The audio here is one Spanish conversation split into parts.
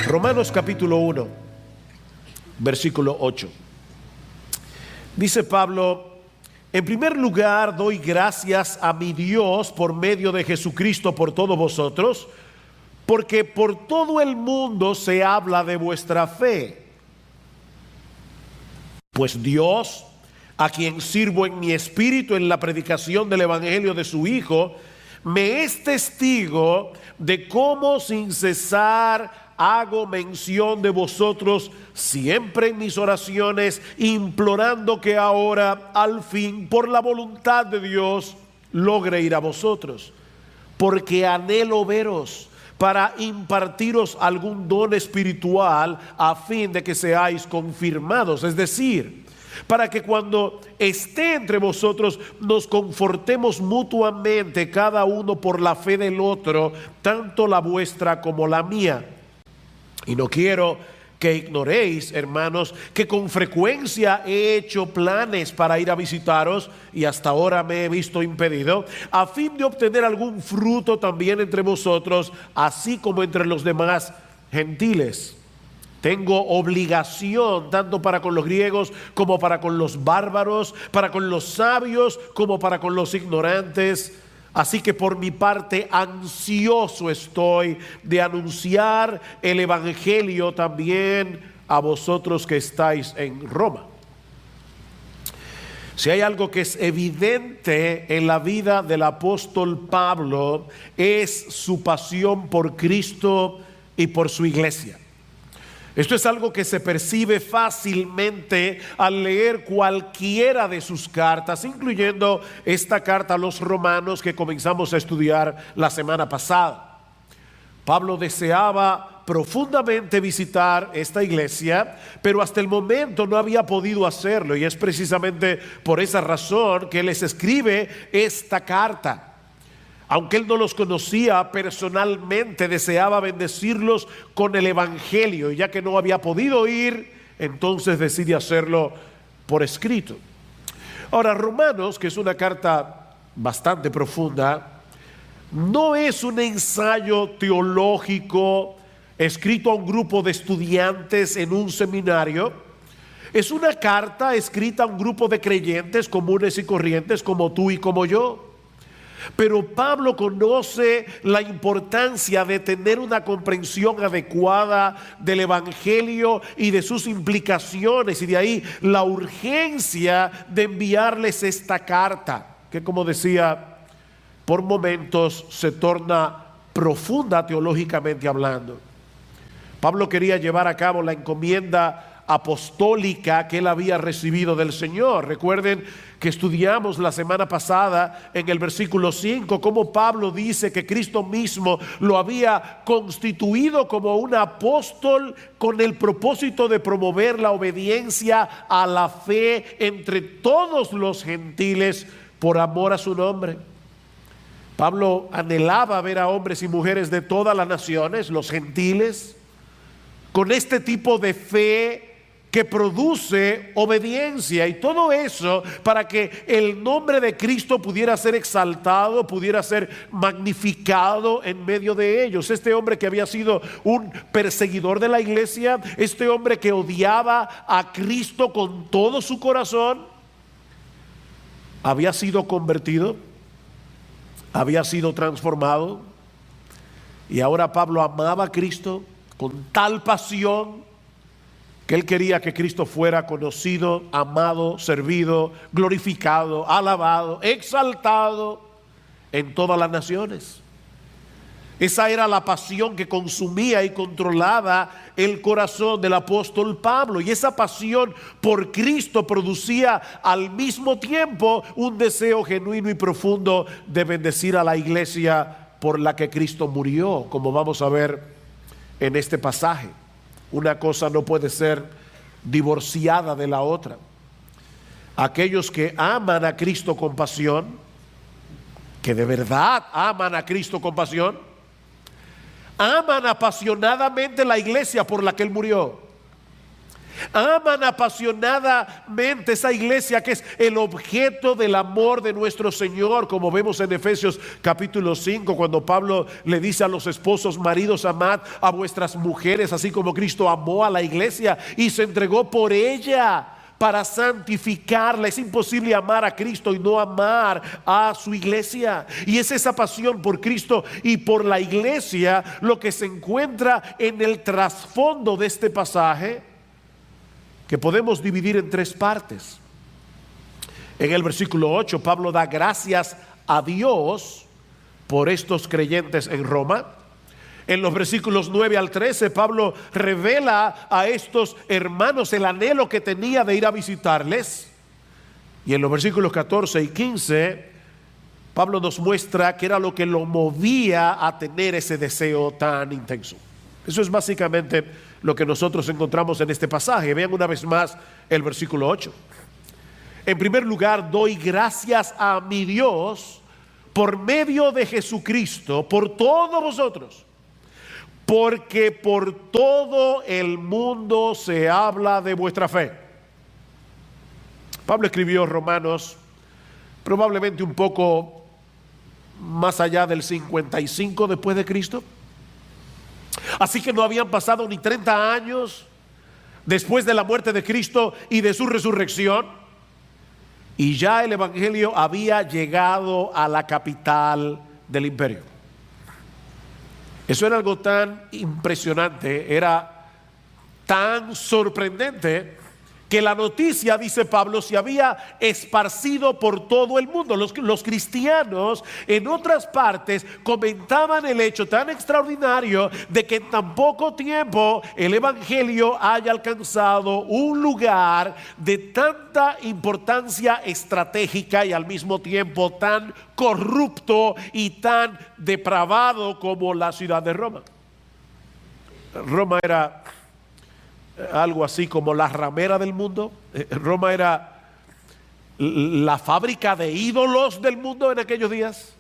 Romanos capítulo 1, versículo 8. Dice Pablo: en primer lugar doy gracias a mi Dios por medio de Jesucristo por todos vosotros, porque por todo el mundo se habla de vuestra fe. Pues Dios, a quien sirvo en mi espíritu en la predicación del evangelio de su Hijo, me es testigo de cómo sin cesar hago mención de vosotros siempre en mis oraciones, implorando que ahora, al fin, por la voluntad de Dios, logre ir a vosotros, porque anhelo veros para impartiros algún don espiritual a fin de que seáis confirmados, es decir, para que cuando esté entre vosotros nos confortemos mutuamente cada uno por la fe del otro, tanto la vuestra como la mía. Y no quiero que ignoréis, hermanos, que con frecuencia he hecho planes para ir a visitaros y hasta ahora me he visto impedido, a fin de obtener algún fruto también entre vosotros, así como entre los demás gentiles. Tengo obligación tanto para con los griegos como para con los bárbaros, para con los sabios como para con los ignorantes. Así que por mi parte ansioso estoy de anunciar el evangelio también a vosotros que estáis en Roma. Si hay algo que es evidente en la vida del apóstol Pablo, es su pasión por Cristo y por su iglesia. Esto es algo que se percibe fácilmente al leer cualquiera de sus cartas, incluyendo esta carta a los romanos que comenzamos a estudiar la semana pasada. Pablo deseaba profundamente visitar esta iglesia, pero hasta el momento no había podido hacerlo, y es precisamente por esa razón que les escribe esta carta. Aunque él no los conocía personalmente, deseaba bendecirlos con el evangelio, y ya que no había podido ir, entonces decide hacerlo por escrito. Ahora, Romanos, que es una carta bastante profunda, no es un ensayo teológico escrito a un grupo de estudiantes en un seminario. Es una carta escrita a un grupo de creyentes comunes y corrientes como tú y como yo. Pero Pablo conoce la importancia de tener una comprensión adecuada del evangelio y de sus implicaciones, y de ahí la urgencia de enviarles esta carta, que, como decía, por momentos se torna profunda teológicamente hablando. Pablo quería llevar a cabo la encomienda apostólica que él había recibido del Señor. Recuerden que estudiamos la semana pasada en el versículo 5 cómo Pablo dice que Cristo mismo lo había constituido como un apóstol con el propósito de promover la obediencia a la fe entre todos los gentiles por amor a su nombre. Pablo anhelaba ver a hombres y mujeres de todas las naciones, los gentiles, con este tipo de fe que produce obediencia, y todo eso para que el nombre de Cristo pudiera ser exaltado, pudiera ser magnificado en medio de ellos. Este hombre que había sido un perseguidor de la iglesia, este hombre que odiaba a Cristo con todo su corazón, había sido convertido, había sido transformado, y ahora Pablo amaba a Cristo con tal pasión que él quería que Cristo fuera conocido, amado, servido, glorificado, alabado, exaltado en todas las naciones. Esa era la pasión que consumía y controlaba el corazón del apóstol Pablo, y esa pasión por Cristo producía al mismo tiempo un deseo genuino y profundo de bendecir a la iglesia por la que Cristo murió, como vamos a ver en este pasaje. Una cosa no puede ser divorciada de la otra. Aquellos que aman a Cristo con pasión, que de verdad aman a Cristo con pasión, aman apasionadamente la iglesia por la que Él murió. Aman apasionadamente esa iglesia que es el objeto del amor de nuestro Señor, como vemos en Efesios capítulo 5, cuando Pablo le dice a los esposos: maridos, amad a vuestras mujeres, así como Cristo amó a la iglesia y se entregó por ella para santificarla. Es imposible amar a Cristo y no amar a su iglesia. Y es esa pasión por Cristo y por la iglesia lo que se encuentra en el trasfondo de este pasaje, que podemos dividir en tres partes. En el versículo 8, Pablo da gracias a Dios por estos creyentes en Roma. En los versículos 9 al 13, Pablo revela a estos hermanos el anhelo que tenía de ir a visitarles. Y en los versículos 14 y 15, Pablo nos muestra qué era lo que lo movía a tener ese deseo tan intenso. Eso es básicamente lo que nosotros encontramos en este pasaje. Vean una vez más el versículo 8. En primer lugar, doy gracias a mi Dios por medio de Jesucristo, por todos vosotros, porque por todo el mundo se habla de vuestra fe. Pablo escribió Romanos probablemente un poco más allá del 55 después de Cristo. Así que no habían pasado ni 30 años después de la muerte de Cristo y de su resurrección, y ya el evangelio había llegado a la capital del imperio. Eso era algo tan impresionante, era tan sorprendente, que la noticia, dice Pablo, se había esparcido por todo el mundo. Los cristianos en otras partes comentaban el hecho tan extraordinario de que en tan poco tiempo el evangelio haya alcanzado un lugar de tanta importancia estratégica y al mismo tiempo tan corrupto y tan depravado como la ciudad de Roma. Roma era algo así como la ramera del mundo. Roma era la fábrica de ídolos del mundo en aquellos días.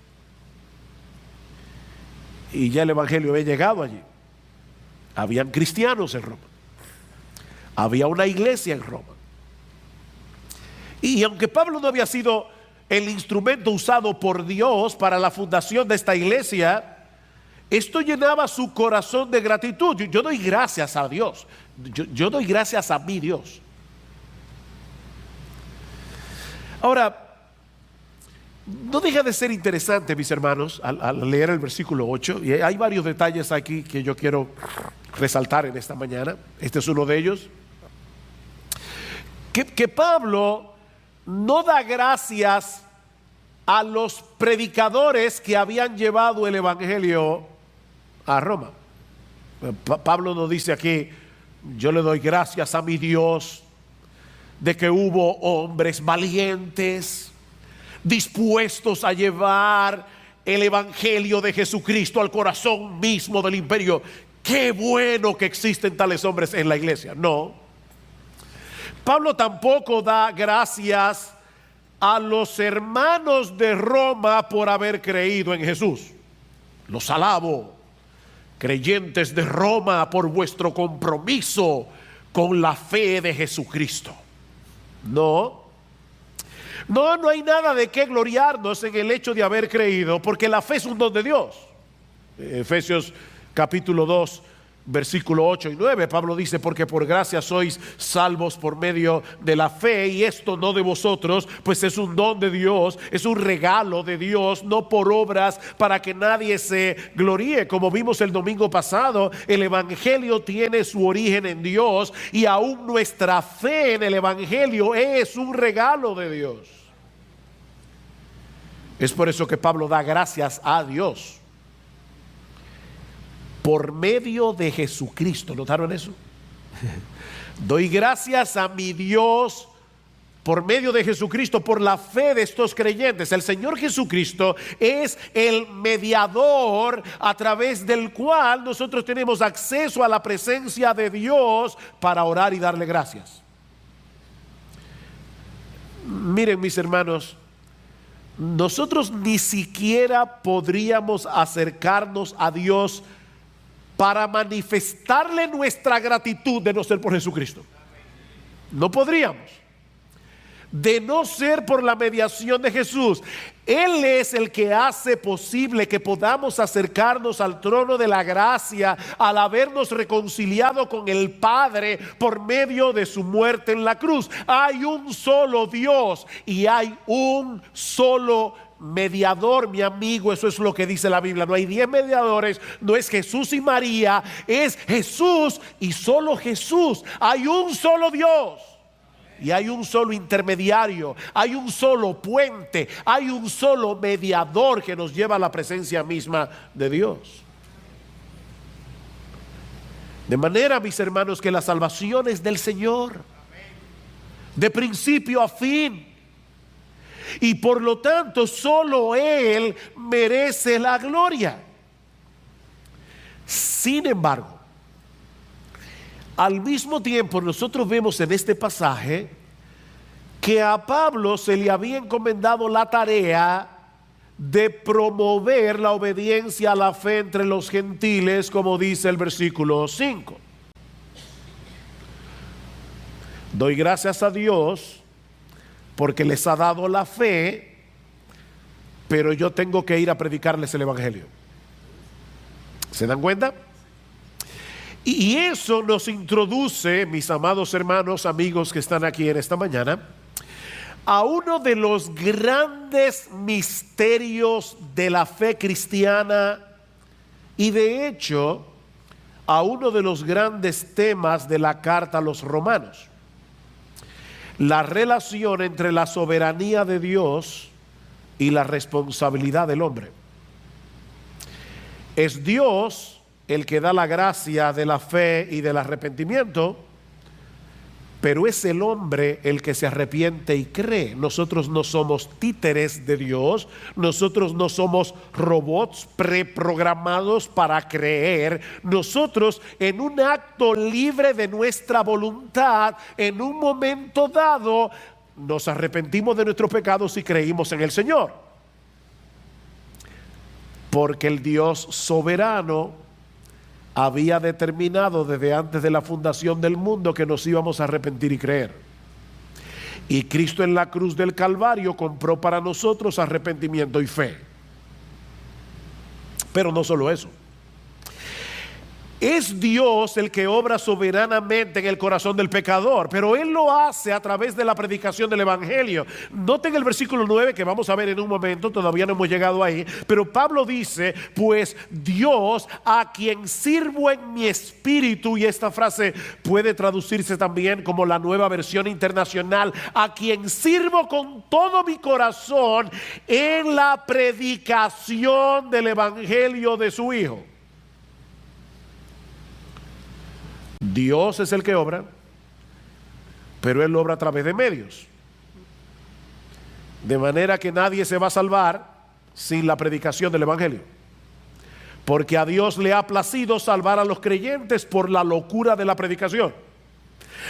Y ya el evangelio había llegado allí. Habían cristianos en Roma. Había una iglesia en Roma. Y aunque Pablo no había sido el instrumento usado por Dios para la fundación de esta iglesia, esto llenaba su corazón de gratitud. Yo doy gracias a Dios. Yo doy gracias a mi Dios. Ahora, no deja de ser interesante, mis hermanos, al leer el versículo 8. Y hay varios detalles aquí que yo quiero resaltar en esta mañana. Este es uno de ellos. Que Pablo no da gracias a los predicadores que habían llevado el evangelio a Roma. Pablo nos dice aquí: yo le doy gracias a mi Dios de que hubo hombres valientes, dispuestos a llevar el evangelio de Jesucristo al corazón mismo del imperio. Qué bueno que existen tales hombres en la iglesia. No. Pablo tampoco da gracias a los hermanos de Roma por haber creído en Jesús. Los alabo, creyentes de Roma, por vuestro compromiso con la fe de Jesucristo. No hay nada de qué gloriarnos en el hecho de haber creído, porque la fe es un don de Dios. Efesios capítulo 2, versículo 8 y 9, Pablo dice: porque por gracia sois salvos por medio de la fe, y esto no de vosotros, pues es un don de Dios, es un regalo de Dios, no por obras, para que nadie se gloríe. Como vimos el domingo pasado, el evangelio tiene su origen en Dios, y aún nuestra fe en el evangelio es un regalo de Dios. Es por eso que Pablo da gracias a Dios por medio de Jesucristo. ¿Notaron eso? Doy gracias a mi Dios por medio de Jesucristo, por la fe de estos creyentes. El Señor Jesucristo es el mediador a través del cual nosotros tenemos acceso a la presencia de Dios para orar y darle gracias. Miren, mis hermanos, nosotros ni siquiera podríamos acercarnos a Dios para manifestarle nuestra gratitud de no ser por Jesucristo. No podríamos. De no ser por la mediación de Jesús. Él es el que hace posible que podamos acercarnos al trono de la gracia al habernos reconciliado con el Padre por medio de su muerte en la cruz. Hay un solo Dios y hay un solo mediador, mi amigo. Eso es lo que dice la Biblia. No hay 10 mediadores, no es Jesús y María, es Jesús y solo Jesús. Hay un solo Dios. Y hay un solo intermediario, hay un solo puente, hay un solo mediador que nos lleva a la presencia misma de Dios. De manera, mis hermanos, que la salvación es del Señor, de principio a fin. Y por lo tanto, solo Él merece la gloria. Sin embargo, al mismo tiempo, nosotros vemos en este pasaje que a Pablo se le había encomendado la tarea de promover la obediencia a la fe entre los gentiles, como dice el versículo 5. Doy gracias a Dios porque les ha dado la fe, pero yo tengo que ir a predicarles el evangelio. ¿Se dan cuenta? Y eso nos introduce, mis amados hermanos, amigos que están aquí en esta mañana, a uno de los grandes misterios de la fe cristiana y de hecho a uno de los grandes temas de la carta a los romanos: la relación entre la soberanía de Dios y la responsabilidad del hombre. Es Dios el que da la gracia de la fe y del arrepentimiento, pero es el hombre el que se arrepiente y cree. Nosotros no somos títeres de Dios, nosotros no somos robots preprogramados para creer. Nosotros, en un acto libre de nuestra voluntad, en un momento dado, nos arrepentimos de nuestros pecados y creímos en el Señor. Porque el Dios soberano había determinado desde antes de la fundación del mundo que nos íbamos a arrepentir y creer. Y Cristo en la cruz del Calvario compró para nosotros arrepentimiento y fe. Pero no solo eso. Es Dios el que obra soberanamente en el corazón del pecador, pero Él lo hace a través de la predicación del Evangelio. Noten el versículo 9 que vamos a ver en un momento, todavía no hemos llegado ahí, pero Pablo dice: pues Dios, a quien sirvo en mi espíritu, y esta frase puede traducirse también como la Nueva Versión Internacional, a quien sirvo con todo mi corazón en la predicación del Evangelio de su Hijo. Dios es el que obra, pero Él obra a través de medios. De manera que nadie se va a salvar sin la predicación del Evangelio. Porque a Dios le ha placido salvar a los creyentes por la locura de la predicación.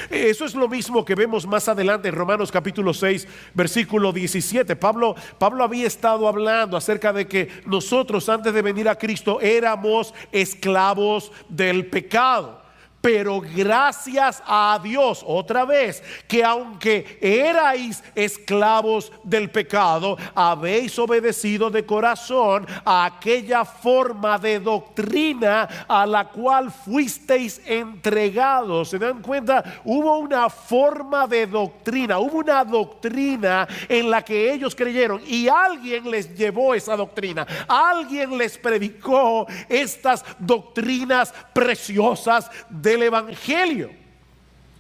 Eso es lo mismo que vemos más adelante en Romanos capítulo 6, versículo 17. Pablo había estado hablando acerca de que nosotros, antes de venir a Cristo, éramos esclavos del pecado. Pero gracias a Dios, otra vez, que aunque erais esclavos del pecado, habéis obedecido de corazón a aquella forma de doctrina a la cual fuisteis entregados. ¿Se dan cuenta? Hubo una forma de doctrina, hubo una doctrina en la que ellos creyeron y alguien les llevó esa doctrina. Alguien les predicó estas doctrinas preciosas del Evangelio.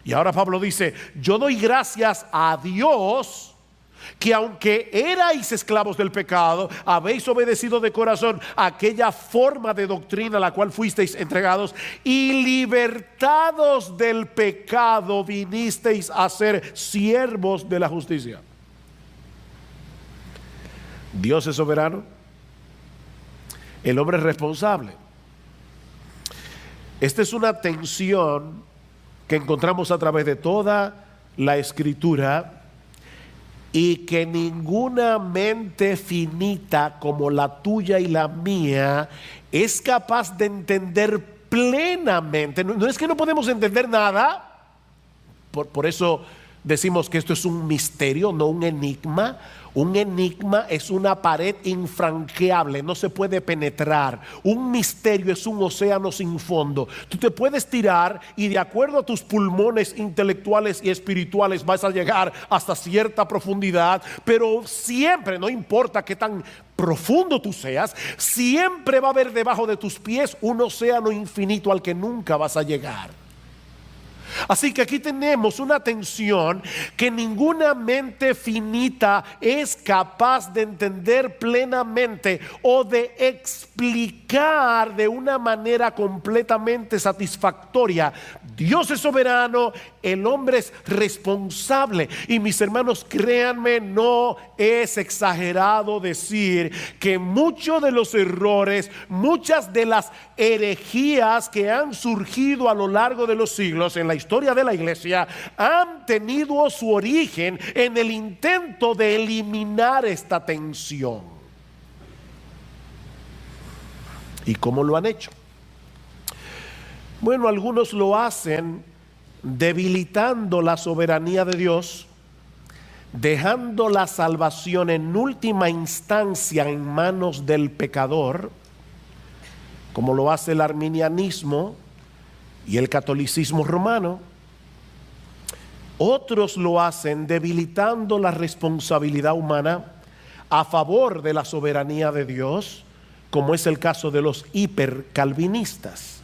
Y ahora Pablo dice: yo doy gracias a Dios que aunque erais esclavos del pecado, habéis obedecido de corazón aquella forma de doctrina a la cual fuisteis entregados, y libertados del pecado vinisteis a ser siervos de la justicia. Dios es soberano, el hombre es responsable. Esta es una tensión que encontramos a través de toda la Escritura y que ninguna mente finita como la tuya y la mía es capaz de entender plenamente. No es que no podemos entender nada, Por eso decimos que esto es un misterio, no un enigma. Un enigma es una pared infranqueable, no se puede penetrar. Un misterio es un océano sin fondo. Tú te puedes tirar y de acuerdo a tus pulmones intelectuales y espirituales vas a llegar hasta cierta profundidad, pero siempre, no importa qué tan profundo tú seas, siempre va a haber debajo de tus pies un océano infinito al que nunca vas a llegar. Así que aquí tenemos una tensión que ninguna mente finita es capaz de entender plenamente o de explicar de una manera completamente satisfactoria. Dios es soberano, el hombre es responsable. Y mis hermanos, créanme, no es exagerado decir que muchos de los errores, muchas de las herejías que han surgido a lo largo de los siglos en la historia de la iglesia han tenido su origen en el intento de eliminar esta tensión. ¿Y cómo lo han hecho? Bueno, algunos lo hacen debilitando la soberanía de Dios, dejando la salvación en última instancia en manos del pecador, como lo hace el arminianismo y el catolicismo romano. Otros lo hacen debilitando la responsabilidad humana a favor de la soberanía de Dios, como es el caso de los hipercalvinistas.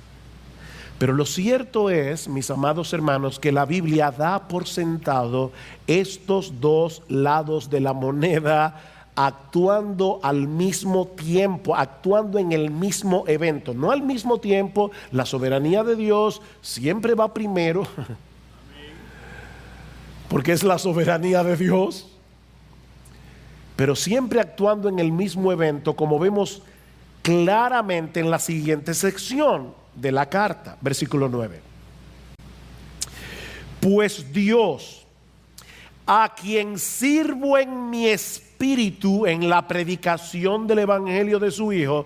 Pero lo cierto es, mis amados hermanos, que la Biblia da por sentado estos dos lados de la moneda, actuando al mismo tiempo, actuando en el mismo evento, no al mismo tiempo. La soberanía de Dios siempre va primero, porque es la soberanía de Dios, pero siempre actuando en el mismo evento, como vemos claramente en la siguiente sección de la carta, versículo 9. Pues Dios, a quien sirvo en mi espíritu en la predicación del evangelio de su Hijo,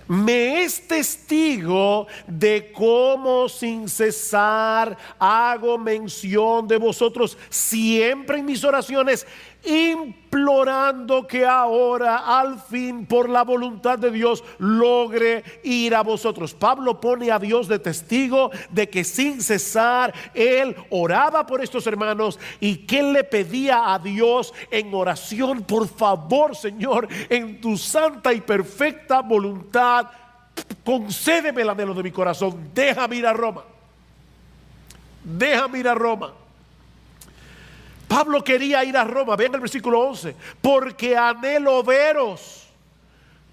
me es testigo de cómo sin cesar hago mención de vosotros siempre en mis oraciones, implorando que ahora al fin por la voluntad de Dios logre ir a vosotros. Pablo pone a Dios de testigo de que sin cesar él oraba por estos hermanos y que él le pedía a Dios en oración: por favor, Señor, en tu santa y perfecta voluntad, concédeme el anhelo de mi corazón, déjame ir a Roma, déjame ir a Roma. Pablo quería ir a Roma, vean el versículo 11, porque anhelo veros.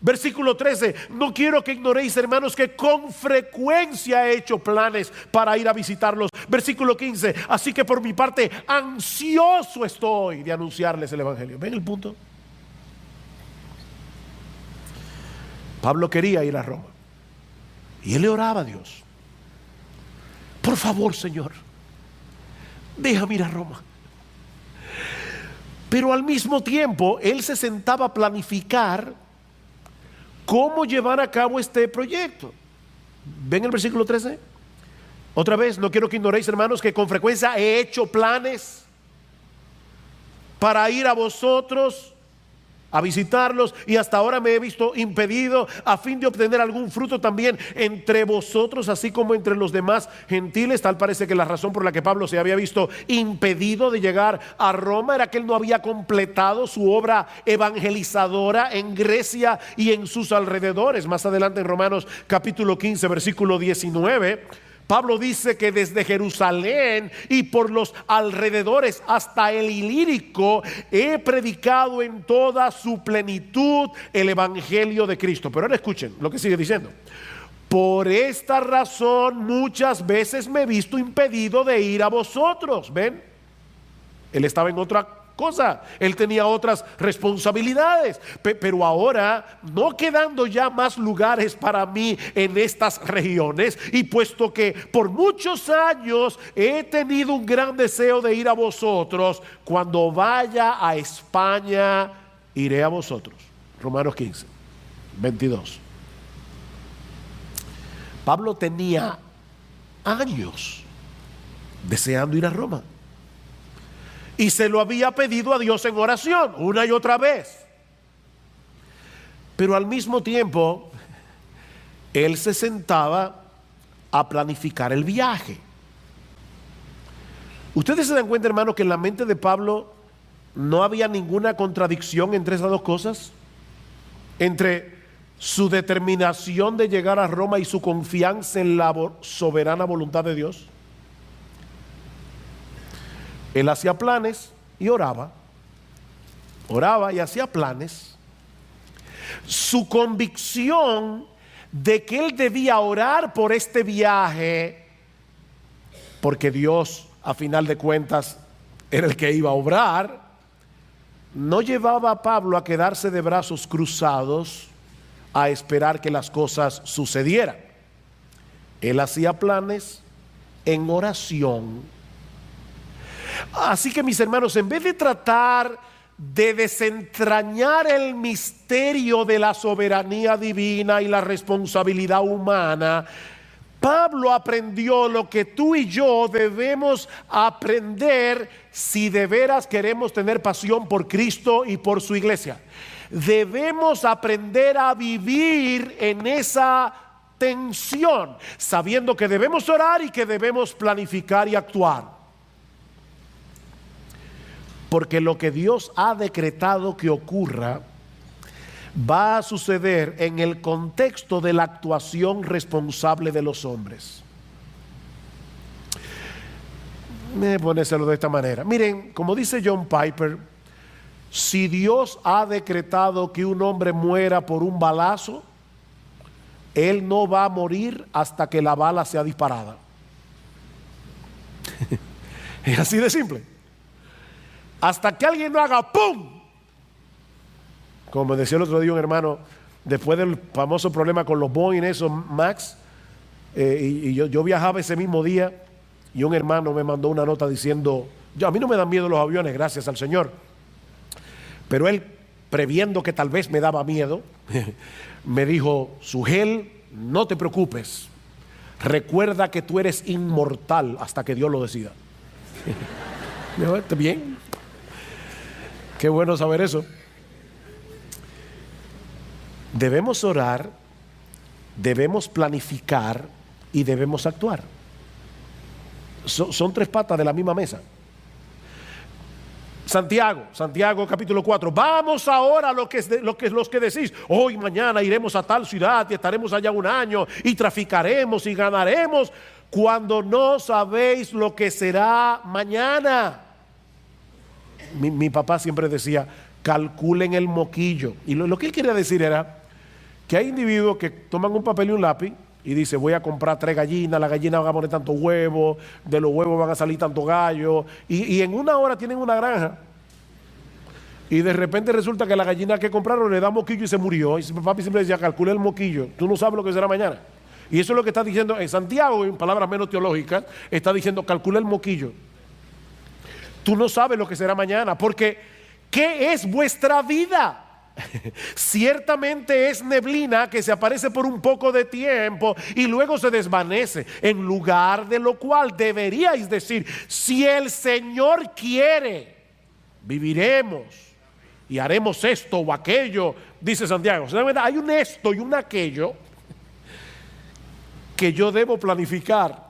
Versículo 13, no quiero que ignoréis, hermanos, que con frecuencia he hecho planes para ir a visitarlos. Versículo 15, así que por mi parte ansioso estoy de anunciarles el evangelio. ¿Ven el punto? Pablo quería ir a Roma y él le oraba a Dios: por favor, Señor, déjame ir a Roma. Pero al mismo tiempo él se sentaba a planificar cómo llevar a cabo este proyecto. ¿Ven el versículo 13? Otra vez, no quiero que ignoréis, hermanos, que con frecuencia he hecho planes para ir a vosotros a visitarlos, y hasta ahora me he visto impedido a fin de obtener algún fruto también entre vosotros, así como entre los demás gentiles. Tal parece que la razón por la que Pablo se había visto impedido de llegar a Roma era que él no había completado su obra evangelizadora en Grecia y en sus alrededores. Más adelante en Romanos capítulo 15 versículo 19, Pablo dice que desde Jerusalén y por los alrededores hasta el Ilírico he predicado en toda su plenitud el evangelio de Cristo. Pero ahora escuchen lo que sigue diciendo: por esta razón muchas veces me he visto impedido de ir a vosotros. ¿Ven? Él estaba en otra cosa, él tenía otras responsabilidades, pero ahora, no quedando ya más lugares para mí en estas regiones, y puesto que por muchos años he tenido un gran deseo de ir a vosotros, cuando vaya a España iré a vosotros. Romanos 15, 22. Pablo tenía años deseando ir a Roma. y se lo había pedido a Dios en oración una y otra vez. Pero al mismo tiempo, él se sentaba a planificar el viaje. Ustedes se dan cuenta, hermano, que en la mente de Pablo no había ninguna contradicción entre esas dos cosas, entre su determinación de llegar a Roma y su confianza en la soberana voluntad de Dios. Él hacía planes y oraba y hacía planes. Su convicción de que él debía orar por este viaje, porque Dios, a final de cuentas, era el que iba a obrar, no llevaba a Pablo a quedarse de brazos cruzados a esperar que las cosas sucedieran. Él hacía planes en oración. Así que, mis hermanos, en vez de tratar de desentrañar el misterio de la soberanía divina y la responsabilidad humana, Pablo aprendió lo que tú y yo debemos aprender si de veras queremos tener pasión por Cristo y por su iglesia. Debemos aprender a vivir en esa tensión, sabiendo que debemos orar y que debemos planificar y actuar. Porque lo que Dios ha decretado que ocurra va a suceder en el contexto de la actuación responsable de los hombres. Me ponérselo de esta manera. Miren, como dice John Piper, si Dios ha decretado que un hombre muera por un balazo, él no va a morir hasta que la bala sea disparada. Es así de simple. Hasta que alguien no haga ¡pum! Como decía el otro día un hermano, después del famoso problema con los Boeing, esos Max, y yo viajaba ese mismo día, y un hermano me mandó una nota diciendo, a mí no me dan miedo los aviones, gracias al Señor, pero él, previendo que tal vez me daba miedo, me dijo, Sugel, no te preocupes, recuerda que tú eres inmortal hasta que Dios lo decida. Me dijo, ¿está bien? Qué bueno saber eso. Debemos orar, debemos planificar y debemos actuar. Son tres patas de la misma mesa. Santiago capítulo 4. Vamos ahora los que decís, hoy mañana iremos a tal ciudad y estaremos allá un año y traficaremos y ganaremos, cuando no sabéis lo que será mañana. Mi papá siempre decía, calculen el moquillo. Y lo que él quería decir era que hay individuos que toman un papel y un lápiz y dicen, voy a comprar 3 gallinas, las gallinas van a poner tantos huevos, de los huevos van a salir tantos gallos, y en una hora tienen una granja. Y de repente resulta que la gallina que compraron le da moquillo y se murió. Y mi papá siempre decía, calcula el moquillo, tú no sabes lo que será mañana. Y eso es lo que está diciendo en Santiago, en palabras menos teológicas, está diciendo, calcula el moquillo. Tú no sabes lo que será mañana, porque ¿qué es vuestra vida? Ciertamente es neblina que se aparece por un poco de tiempo y luego se desvanece. En lugar de lo cual deberíais decir, si el Señor quiere, viviremos y haremos esto o aquello, dice Santiago. Hay un esto y un aquello que yo debo planificar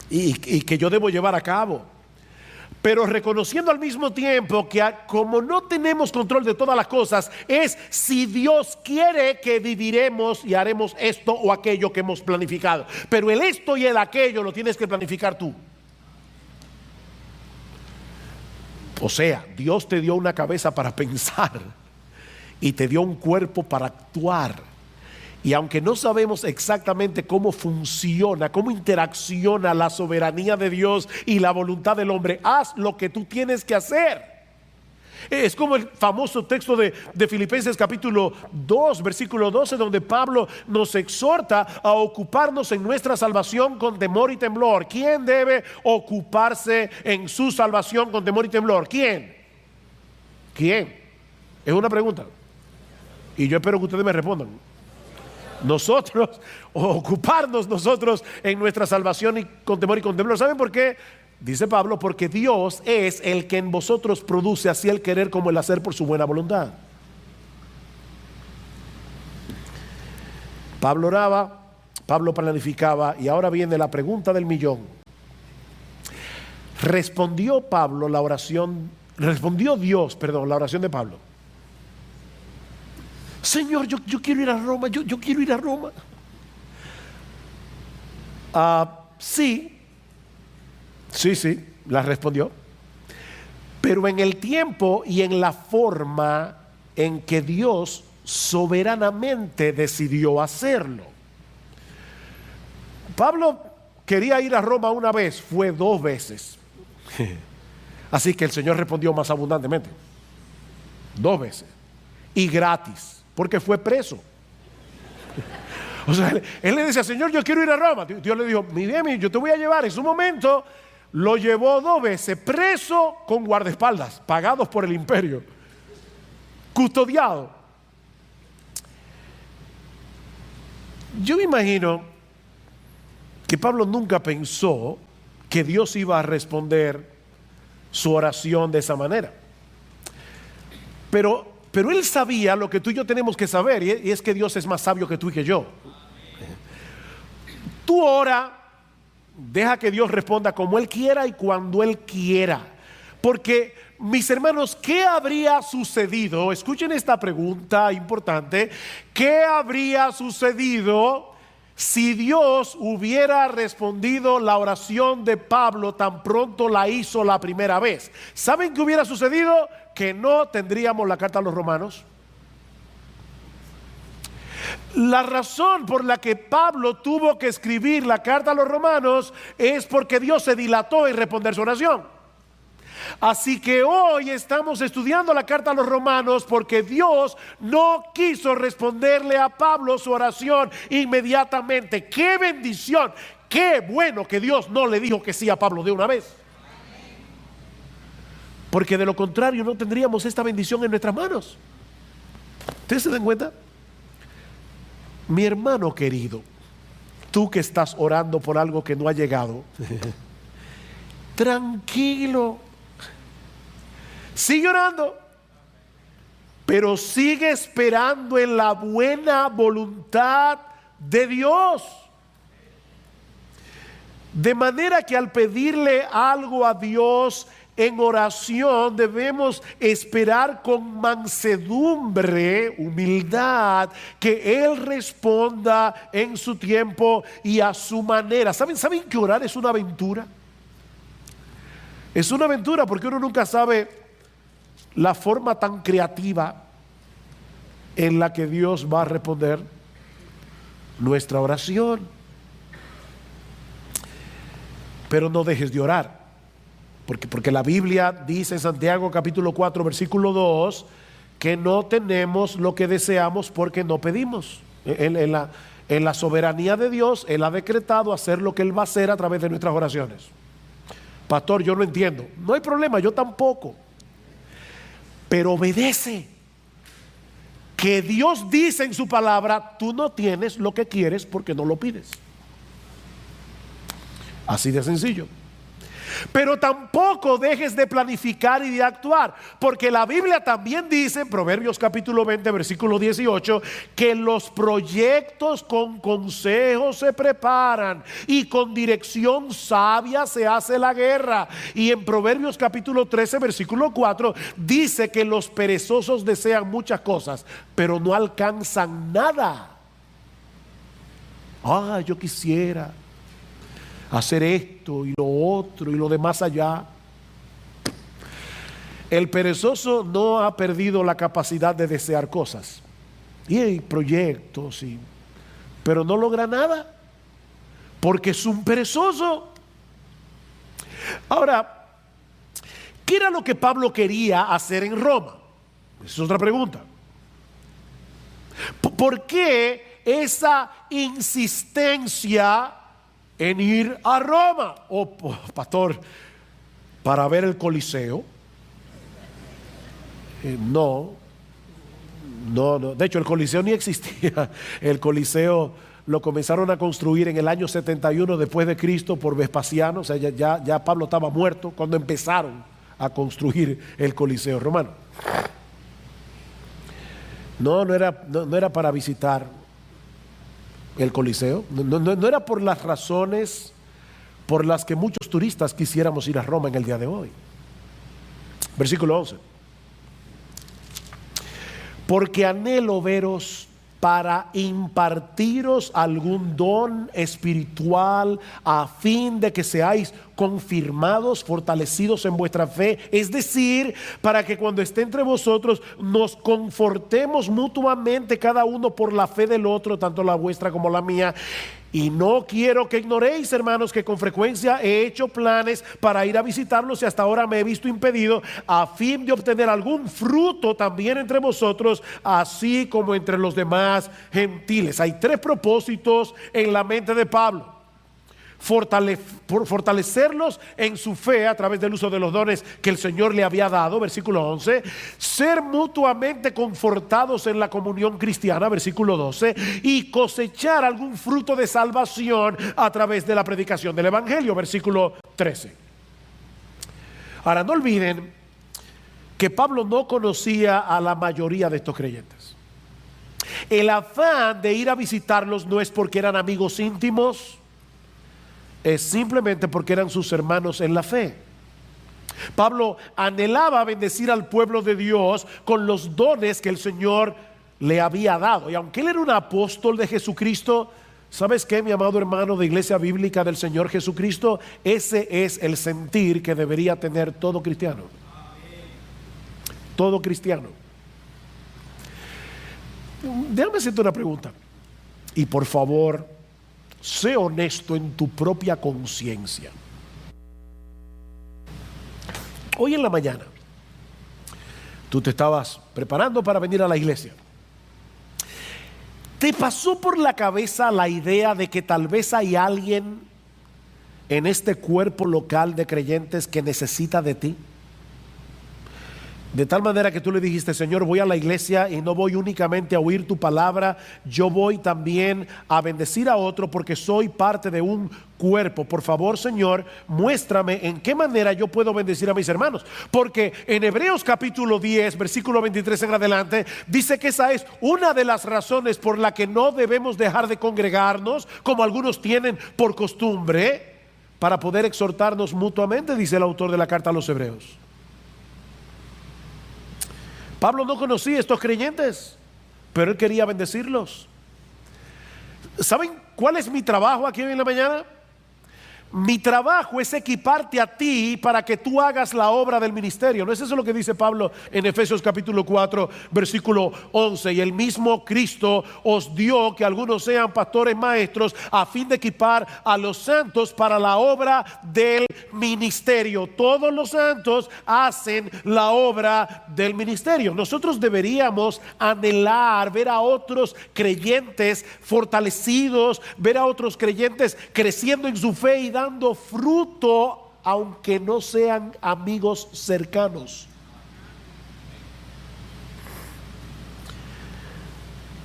y que yo debo llevar a cabo. Pero reconociendo al mismo tiempo que como no tenemos control de todas las cosas, es si Dios quiere que viviremos y haremos esto o aquello que hemos planificado. Pero el esto y el aquello lo tienes que planificar tú. O sea, Dios te dio una cabeza para pensar y te dio un cuerpo para actuar. Y aunque no sabemos exactamente cómo funciona, cómo interacciona la soberanía de Dios y la voluntad del hombre, haz lo que tú tienes que hacer. Es como el famoso texto de Filipenses capítulo 2, versículo 12, donde Pablo nos exhorta a ocuparnos en nuestra salvación con temor y temblor. ¿Quién debe ocuparse en su salvación con temor y temblor? ¿Quién? Es una pregunta. Y yo espero que ustedes me respondan. Nosotros, ocuparnos nosotros en nuestra salvación y con temor y con temblor. ¿Saben por qué? dice Pablo, porque Dios es el que en vosotros produce así el querer como el hacer por su buena voluntad. Pablo oraba, Pablo planificaba, y ahora viene la pregunta del millón. Respondió Dios, la oración de Pablo. Señor, yo quiero ir a Roma, yo quiero ir a Roma. Sí, la respondió. Pero en el tiempo y en la forma en que Dios soberanamente decidió hacerlo. Pablo quería ir a Roma una vez, fue 2 veces. Así que el Señor respondió más abundantemente. 2 veces. Y gratis, porque fue preso. O sea, él le decía, Señor, yo quiero ir a Roma. Dios le dijo, mi bien, yo te voy a llevar. En su momento lo llevó 2 veces preso con guardaespaldas, pagados por el imperio, custodiado. Yo me imagino que Pablo nunca pensó que Dios iba a responder su oración de esa manera. Pero él sabía lo que tú y yo tenemos que saber, y es que Dios es más sabio que tú y que yo. Tú ora, deja que Dios responda como Él quiera y cuando Él quiera. Porque, mis hermanos, ¿qué habría sucedido? Escuchen esta pregunta importante. ¿Qué habría sucedido si Dios hubiera respondido la oración de Pablo tan pronto la hizo la primera vez? ¿Saben qué hubiera sucedido? Que no tendríamos la carta a los romanos. La razón por la que Pablo tuvo que escribir la carta a los romanos es porque Dios se dilató en responder su oración. Así que hoy estamos estudiando la carta a los romanos porque Dios no quiso responderle a Pablo su oración inmediatamente. ¡Qué bendición! ¡Qué bueno que Dios no le dijo que sí a Pablo de una vez! Porque de lo contrario no tendríamos esta bendición en nuestras manos. ¿Ustedes se dan cuenta? Mi hermano querido, tú que estás orando por algo que no ha llegado, tranquilo, sigue orando, pero sigue esperando en la buena voluntad de Dios. De manera que al pedirle algo a Dios en oración debemos esperar con mansedumbre, humildad, que Él responda en su tiempo y a su manera. ¿Saben que orar es una aventura? Es una aventura porque uno nunca sabe la forma tan creativa en la que Dios va a responder nuestra oración. Pero no dejes de orar. Porque la Biblia dice en Santiago capítulo 4 versículo 2 que no tenemos lo que deseamos porque no pedimos. En la soberanía de Dios, Él ha decretado hacer lo que Él va a hacer a través de nuestras oraciones. Pastor, yo no entiendo. No hay problema, yo tampoco. Pero obedece. Que Dios dice en su palabra, tú no tienes lo que quieres porque no lo pides. Así de sencillo. Pero tampoco dejes de planificar y de actuar, porque la Biblia también dice, en Proverbios capítulo 20 versículo 18, que los proyectos con consejo se preparan y con dirección sabia se hace la guerra. Y en Proverbios capítulo 13 versículo 4 dice que los perezosos desean muchas cosas, pero no alcanzan nada. Yo quisiera hacer esto y lo otro y lo demás allá. El perezoso no ha perdido la capacidad de desear cosas y hay proyectos, pero no logra nada porque es un perezoso. Ahora, ¿qué era lo que Pablo quería hacer en Roma? Esa es otra pregunta. ¿Por qué esa insistencia en ir a Roma? Pastor, para ver el Coliseo. No. De hecho, el Coliseo ni existía. El Coliseo lo comenzaron a construir en el año 71 después de Cristo por Vespasiano. O sea, ya Pablo estaba muerto cuando empezaron a construir el Coliseo romano. No era para visitar el Coliseo. No era por las razones por las que muchos turistas quisiéramos ir a Roma en el día de hoy. Versículo 11. Porque anhelo veros para impartiros algún don espiritual a fin de que seáis confirmados, fortalecidos en vuestra fe, es decir, para que cuando esté entre vosotros nos confortemos mutuamente cada uno por la fe del otro, tanto la vuestra como la mía. Y no quiero que ignoréis, hermanos, que con frecuencia he hecho planes para ir a visitarlos y hasta ahora me he visto impedido, a fin de obtener algún fruto también entre vosotros, así como entre los demás gentiles. Hay tres propósitos en la mente de Pablo: fortalecerlos en su fe a través del uso de los dones que el Señor le había dado, versículo 11, ser mutuamente confortados en la comunión cristiana, versículo 12, y cosechar algún fruto de salvación a través de la predicación del Evangelio, versículo 13. Ahora, no olviden que Pablo no conocía a la mayoría de estos creyentes. El afán de ir a visitarlos no es porque eran amigos íntimos, es simplemente porque eran sus hermanos en la fe. Pablo anhelaba bendecir al pueblo de Dios con los dones que el Señor le había dado. Y aunque él era un apóstol de Jesucristo, ¿sabes qué, mi amado hermano de Iglesia Bíblica del Señor Jesucristo? Ese es el sentir que debería tener todo cristiano. Todo cristiano. Déjame hacerte una pregunta. Y por favor, sé honesto en tu propia conciencia. Hoy en la mañana, tú te estabas preparando para venir a la iglesia. ¿Te pasó por la cabeza la idea de que tal vez hay alguien en este cuerpo local de creyentes que necesita de ti? De tal manera que tú le dijiste: Señor, voy a la iglesia y no voy únicamente a oír tu palabra, yo voy también a bendecir a otro porque soy parte de un cuerpo. Por favor, Señor, muéstrame en qué manera yo puedo bendecir a mis hermanos. Porque en Hebreos capítulo 10, versículo 23 en adelante, dice que esa es una de las razones por la que no debemos dejar de congregarnos, como algunos tienen por costumbre, para poder exhortarnos mutuamente, dice el autor de la carta a los Hebreos. Pablo no conocía a estos creyentes, pero él quería bendecirlos. ¿Saben cuál es mi trabajo aquí hoy en la mañana? Mi trabajo es equiparte a ti para que tú hagas la obra del ministerio. ¿No es eso lo que dice Pablo en Efesios capítulo 4, versículo 11? Y el mismo Cristo os dio que algunos sean pastores maestros a fin de equipar a los santos para la obra del ministerio. Todos los santos hacen la obra del ministerio. Nosotros deberíamos anhelar ver a otros creyentes fortalecidos, ver a otros creyentes creciendo en su fe y dando fruto, aunque no sean amigos cercanos.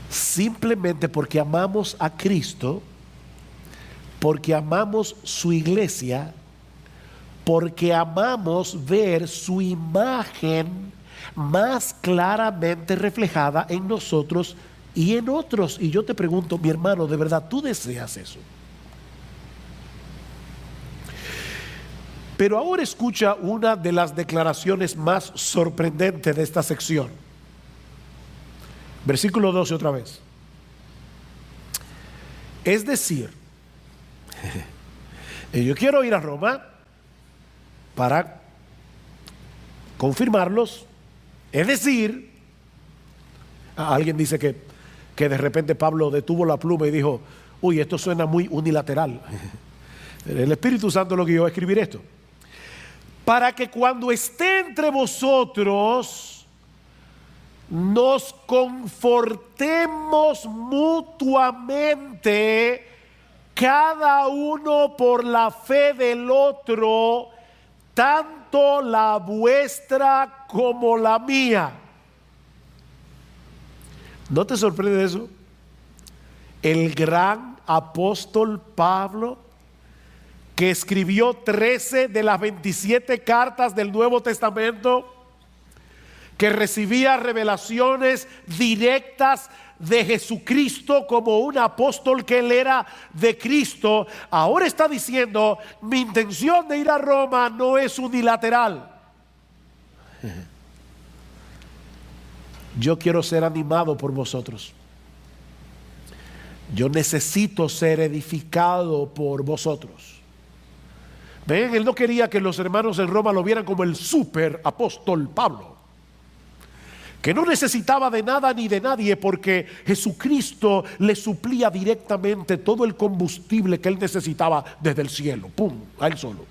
Simplemente porque amamos a Cristo, porque amamos su iglesia, porque amamos ver su imagen más claramente reflejada en nosotros y en otros. Y yo te pregunto, mi hermano, ¿de verdad tú deseas eso? Pero ahora escucha una de las declaraciones más sorprendentes de esta sección. Versículo 12 otra vez. Es decir, yo quiero ir a Roma para confirmarlos. Es decir, alguien dice que de repente Pablo detuvo la pluma y dijo: uy, esto suena muy unilateral. El Espíritu Santo lo guió a escribir esto. Para que cuando esté entre vosotros nos confortemos mutuamente, cada uno por la fe del otro, tanto la vuestra como la mía. ¿No te sorprende eso? El gran apóstol Pablo, que escribió 13 de las 27 cartas del Nuevo Testamento, que recibía revelaciones directas de Jesucristo como un apóstol que él era de Cristo, ahora está diciendo: mi intención de ir a Roma no es unilateral. Yo quiero ser animado por vosotros. Yo necesito ser edificado por vosotros. Ven, él no quería que los hermanos en Roma lo vieran como el super apóstol Pablo, que no necesitaba de nada ni de nadie, porque Jesucristo le suplía directamente todo el combustible que él necesitaba desde el cielo, pum, a él solo.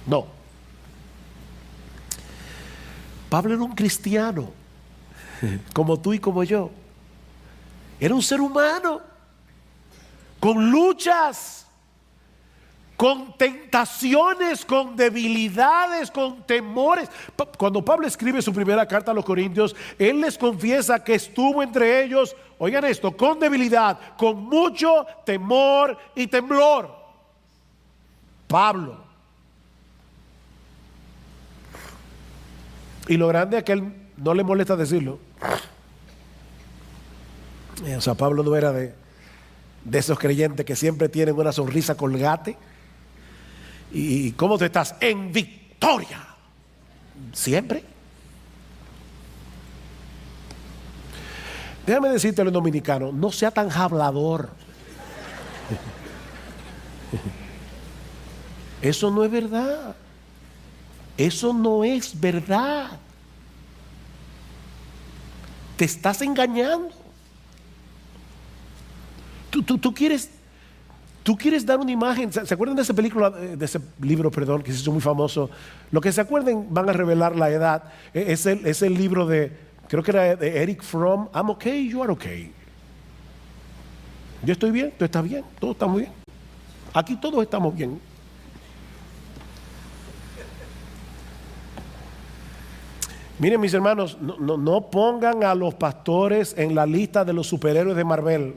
No. Pablo era un cristiano, como tú y como yo. Era un ser humano, con luchas, con tentaciones, con debilidades, con temores. Cuando Pablo escribe su primera carta a los Corintios, él les confiesa que estuvo entre ellos, oigan esto, con debilidad, con mucho temor y temblor. Pablo. Y lo grande es que él no le molesta decirlo. O sea, Pablo no era de esos creyentes que siempre tienen una sonrisa colgate. ¿Y cómo tú estás? En victoria. Siempre. Déjame decirte en dominicano, no sea tan hablador. Eso no es verdad. Eso no es verdad. Te estás engañando. Tú quieres dar una imagen. ¿Se acuerdan de esa película, de ese libro, perdón, que se hizo muy famoso? Lo que se acuerden van a revelar la edad. Es el libro de, creo que era de Eric Fromm. I'm okay, you are okay. Yo estoy bien, tú estás bien, todos estamos bien. Aquí todos estamos bien. Miren, mis hermanos, no pongan a los pastores en la lista de los superhéroes de Marvel.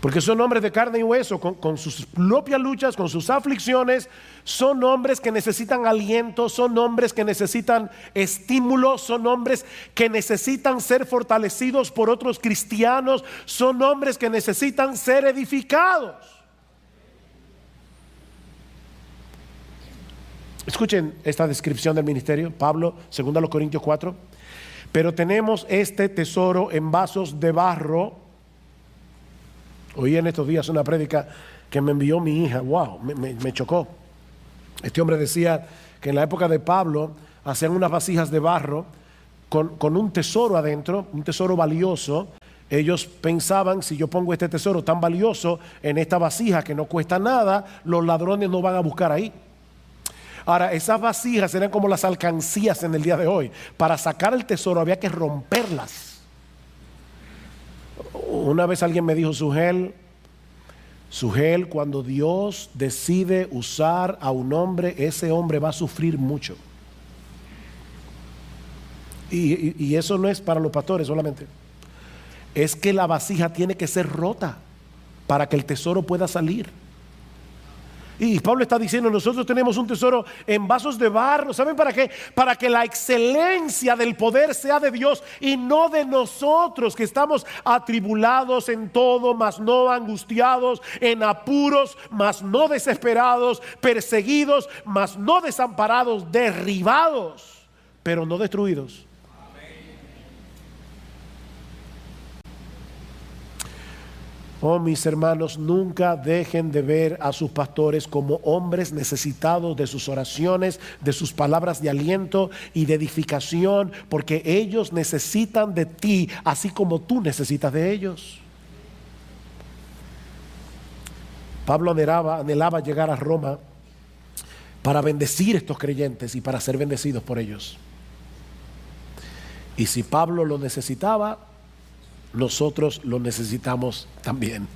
Porque son hombres de carne y hueso, con sus propias luchas, con sus aflicciones. Son hombres que necesitan aliento, son hombres que necesitan estímulo, son hombres que necesitan ser fortalecidos por otros cristianos, son hombres que necesitan ser edificados. Escuchen esta descripción del ministerio, Pablo, 2 Corintios 4. Pero tenemos este tesoro en vasos de barro. Oí en estos días una prédica que me envió mi hija. Wow, me chocó. Este hombre decía que en la época de Pablo hacían unas vasijas de barro con un tesoro adentro, un tesoro valioso. Ellos pensaban: si yo pongo este tesoro tan valioso en esta vasija que no cuesta nada, los ladrones no van a buscar ahí. Ahora, esas vasijas eran como las alcancías en el día de hoy. Para sacar el tesoro había que romperlas. Una vez alguien me dijo: Sugel, cuando Dios decide usar a un hombre, ese hombre va a sufrir mucho. Y eso no es para los pastores solamente. Es que la vasija tiene que ser rota para que el tesoro pueda salir. Y Pablo está diciendo: nosotros tenemos un tesoro en vasos de barro. ¿Saben para qué? Para que la excelencia del poder sea de Dios y no de nosotros, que estamos atribulados en todo, mas no angustiados, en apuros, mas no desesperados, perseguidos, mas no desamparados, derribados, pero no destruidos. Oh, mis hermanos, nunca dejen de ver a sus pastores como hombres necesitados de sus oraciones, de sus palabras de aliento y de edificación, porque ellos necesitan de ti, así como tú necesitas de ellos. Pablo anhelaba llegar a Roma para bendecir a estos creyentes y para ser bendecidos por ellos. Y si Pablo lo necesitaba, nosotros lo necesitamos también.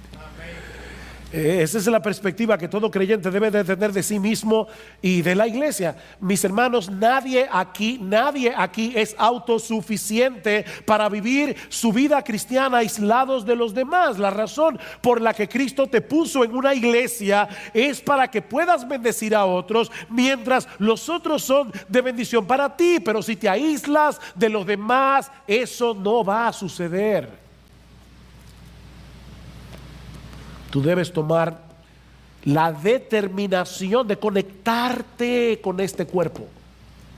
Esa es la perspectiva que todo creyente debe de tener de sí mismo y de la iglesia. Mis hermanos, nadie aquí es autosuficiente para vivir su vida cristiana aislados de los demás. La razón por la que Cristo te puso en una iglesia es para que puedas bendecir a otros, mientras los otros son de bendición para ti. Pero si te aíslas de los demás, eso no va a suceder. Tú debes tomar la determinación de conectarte con este cuerpo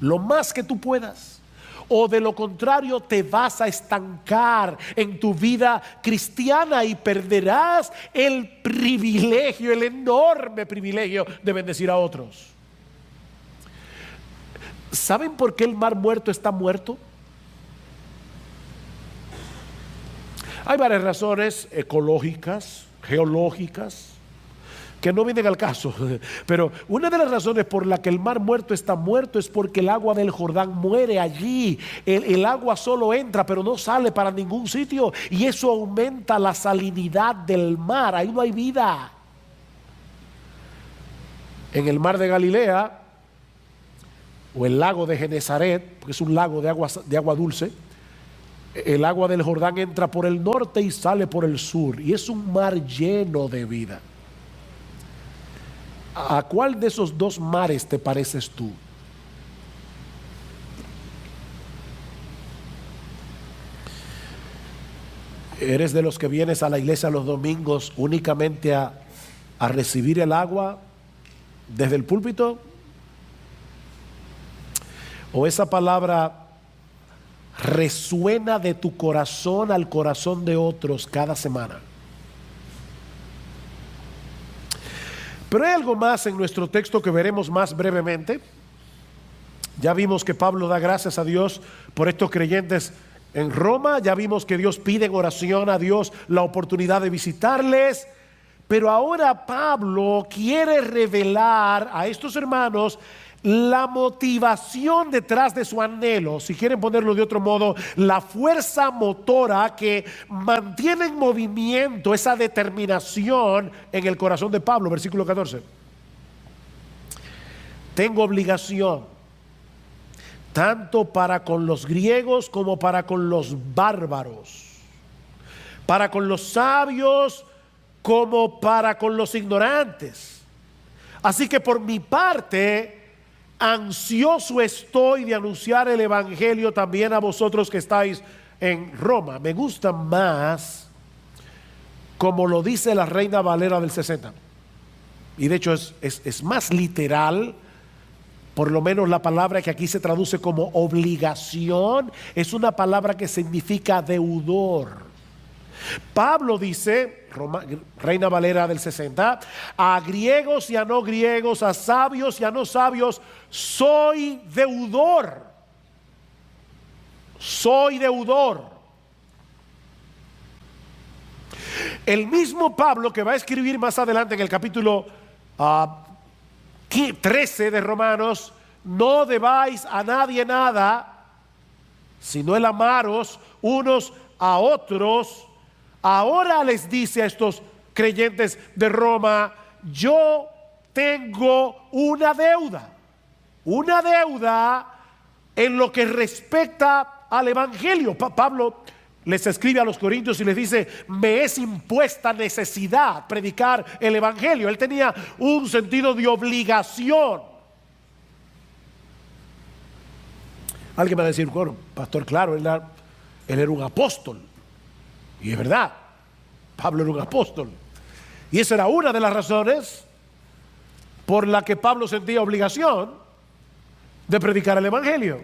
lo más que tú puedas, o de lo contrario te vas a estancar en tu vida cristiana y perderás el privilegio, el enorme privilegio de bendecir a otros. ¿Saben por qué el mar muerto está muerto? Hay varias razones ecológicas, geológicas, que no vienen al caso, pero una de las razones por la que el mar muerto está muerto es porque el agua del Jordán muere allí. El agua solo entra pero no sale para ningún sitio, y eso aumenta la salinidad del mar. Ahí no hay vida. En el mar de Galilea o el lago de Genesaret, porque es un lago de agua dulce, el agua del Jordán entra por el norte y sale por el sur, y es un mar lleno de vida. ¿A cuál de esos dos mares te pareces tú? ¿Eres de los que vienes a la iglesia los domingos únicamente a recibir el agua desde el púlpito? ¿O esa palabra resuena de tu corazón al corazón de otros cada semana? Pero hay algo más en nuestro texto que veremos más brevemente. Ya vimos que Pablo da gracias a Dios por estos creyentes en Roma. Ya vimos que Dios pide en oración a Dios la oportunidad de visitarles. Pero ahora Pablo quiere revelar a estos hermanos la motivación detrás de su anhelo, si quieren ponerlo de otro modo, la fuerza motora que mantiene en movimiento esa determinación en el corazón de Pablo. Versículo 14. Tengo obligación tanto para con los griegos como para con los bárbaros, para con los sabios como para con los ignorantes. Así que por mi parte, ansioso estoy de anunciar el evangelio también a vosotros que estáis en Roma. Me gusta más como lo dice la Reina Valera del 60, y de hecho es más literal. Por lo menos la palabra que aquí se traduce como obligación es una palabra que significa deudor. Pablo dice, Reina Valera del 60, a griegos y a no griegos, a sabios y a no sabios, soy deudor. Soy deudor. El mismo Pablo que va a escribir más adelante en el capítulo 13 de Romanos, no debáis a nadie nada, sino el amaros unos a otros. Ahora les dice a estos creyentes de Roma, yo tengo una deuda en lo que respecta al evangelio. Pablo les escribe a los corintios y les dice, me es impuesta necesidad predicar el evangelio. Él tenía un sentido de obligación. Alguien va a decir, bueno, pastor, claro, él era un apóstol. Y es verdad, Pablo era un apóstol. Y esa era una de las razones por la que Pablo sentía obligación de predicar el evangelio.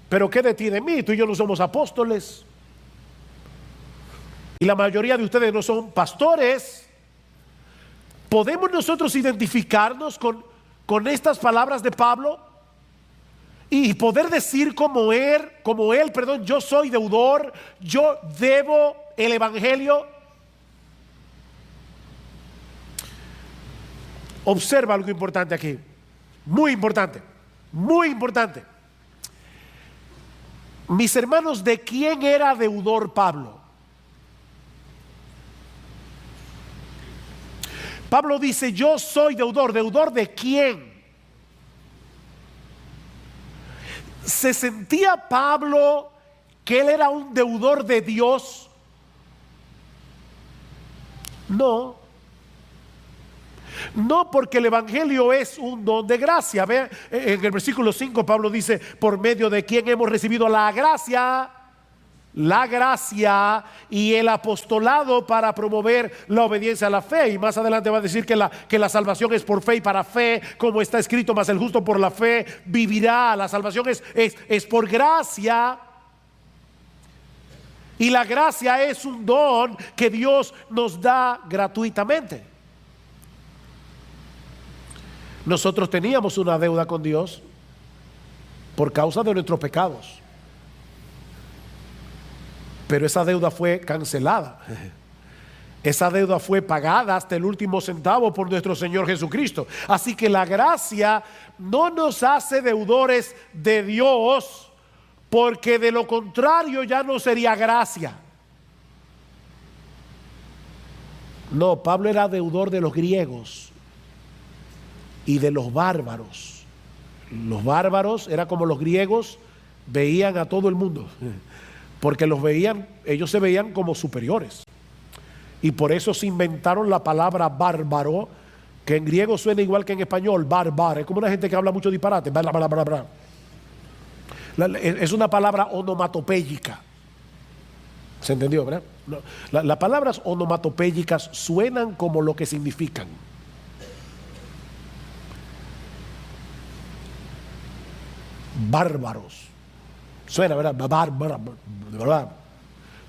Pero ¿qué detiene de mí? Tú y yo no somos apóstoles. Y la mayoría de ustedes no son pastores. ¿Podemos nosotros identificarnos con estas palabras de Pablo? Y poder decir como él, yo soy deudor, yo debo el evangelio. Observa algo importante aquí, muy importante, muy importante. Mis hermanos, ¿de quién era deudor Pablo? Pablo dice, yo soy deudor. ¿Deudor de quién? ¿Se sentía Pablo que él era un deudor de Dios? No. No, porque el evangelio es un don de gracia. Vean, en el versículo 5 Pablo dice, por medio de quien hemos recibido la gracia y el apostolado para promover la obediencia a la fe. Y más adelante va a decir que la salvación es por fe y para fe, como está escrito, mas el justo por la fe vivirá. La salvación es por gracia. Y la gracia es un don que Dios nos da gratuitamente. Nosotros teníamos una deuda con Dios por causa de nuestros pecados, pero esa deuda fue cancelada. Esa deuda fue pagada hasta el último centavo por nuestro Señor Jesucristo. Así que la gracia no nos hace deudores de Dios, porque de lo contrario ya no sería gracia. No, Pablo era deudor de los griegos y de los bárbaros. Los bárbaros era como los griegos veían a todo el mundo, porque ellos se veían como superiores, y por eso se inventaron la palabra bárbaro, que en griego suena igual que en español, bárbaro. Es como una gente que habla mucho disparate, es una palabra onomatopéyica. ¿Se entendió, verdad? No, las palabras onomatopéyicas suenan como lo que significan. Bárbaros. Suena, ¿verdad? ¿Verdad?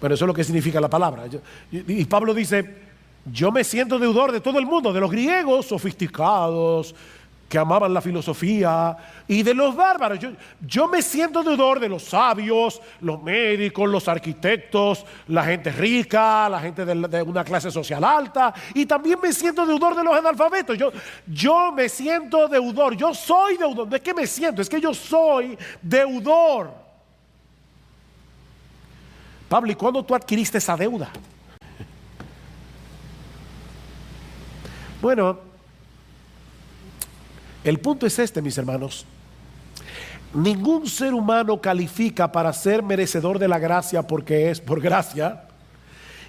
Pero eso es lo que significa la palabra. Y Pablo dice, yo me siento deudor de todo el mundo, de los griegos sofisticados, que amaban la filosofía, y de los bárbaros. Yo me siento deudor de los sabios, los médicos, los arquitectos, la gente rica, la gente de una clase social alta, y también me siento deudor de los analfabetos. Yo me siento deudor, yo soy deudor. ¿De qué me siento? Es que yo soy deudor. Pablo, ¿y cuándo tú adquiriste esa deuda? Bueno, el punto es este, mis hermanos. Ningún ser humano califica para ser merecedor de la gracia porque es por gracia.